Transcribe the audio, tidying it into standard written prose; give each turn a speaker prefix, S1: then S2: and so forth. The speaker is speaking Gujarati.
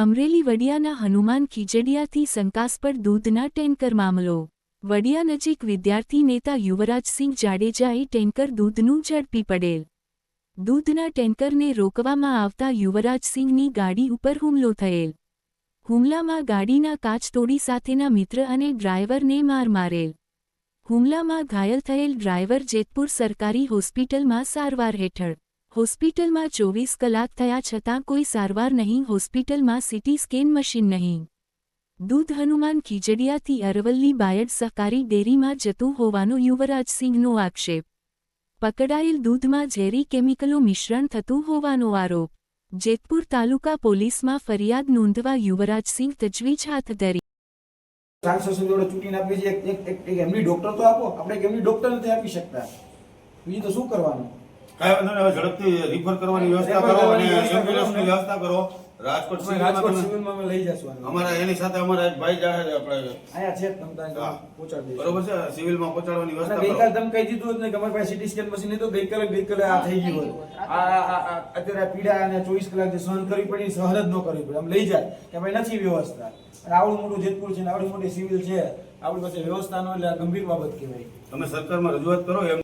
S1: અમરેલી વડિયાના હનુમાન ખીજડીયાથી શંકાસ્પદ દૂધના ટેન્કર મામલો। વડિયા નજીક વિદ્યાર્થી નેતા યુવરાજસિંહ જાડેજાએ ટેન્કર દૂધનું ઝડપી પડેલ દૂધના ટેન્કરને રોકવામાં આવતા યુવરાજસિંહની ગાડી ઉપર હુમલો થયેલ। હુમલામાં ગાડીના કાચ તોડી સાથેના મિત્ર અને ડ્રાઈવરને માર મારેલ। હુમલામાં ઘાયલ થયેલ ડ્રાઈવર જેતપુર સરકારી હોસ્પિટલમાં સારવાર હેઠળ। હોસ્પિટલમાં 24 કલાક થયા છતાં કોઈ સારવાર નહીં। હોસ્પિટલમાં સીટી સ્કેન મશીન નહીં। દૂધ હનુમાન ખીજડીયાથી અરવલ્લી બાયડ સહકારી ડેરીમાં જતું હોવાનો યુવરાજસિંહનો આક્ષેપ। પકડાયેલ દૂધમાં ઝેરી કેમિકલો મિશ્રણ થતું હોવાનો આરોપ। જેતપુર તાલુકા પોલીસમાં ફરિયાદ નોંધવા યુવરાજસિંહ તજવીજ હાથ ધરી।
S2: ટ્રાન્સફર જોડે ચૂંટીને આપી છે એક એમની ડોક્ટર તો આપો, આપણે એક એમની ડોક્ટર નથી આપી શકતા, બીજું તો શું કરવાનું?
S3: કાંઈ વાંધો નહીં, ઝડપથી રિફર કરવાની વ્યવસ્થા કરો અને એમ્બ્યુલન્સની વ્યવસ્થા કરો। રાજકોટ
S2: સિવિલમાં અમે લઈ જશું।
S3: અમારા એની સાથે અમારા એક ભાઈ જાય છે, આપણે
S2: અહીંયા છે તમને પહોંચાડી દઈશું,
S3: બરોબર છે? સિવિલમાં પહોંચાડવાની વ્યવસ્થા કરો।
S2: ગઈકાલ તમે કહી દીધું ને કે અમારી પાસે સીટી સ્કેન મશીન નહીં, તો ગઈકાલે આ થઈ ગયું હોય। આ અત્યારે પીડા અને 24 કલાક જે સહન કરવી પડી, સહન જ ન કરવી પડે, આમ લઈ જાય કે ભાઈ નથી વ્યવસ્થા। અને આવડું મોટું જેતપુર છે ને આવડી મોટી સિવિલ છે, આપણી પાસે વ્યવસ્થા નો, એટલે ગંભીર બાબત કહેવાય।
S3: તમે સરકારમાં રજૂઆત કરો એમ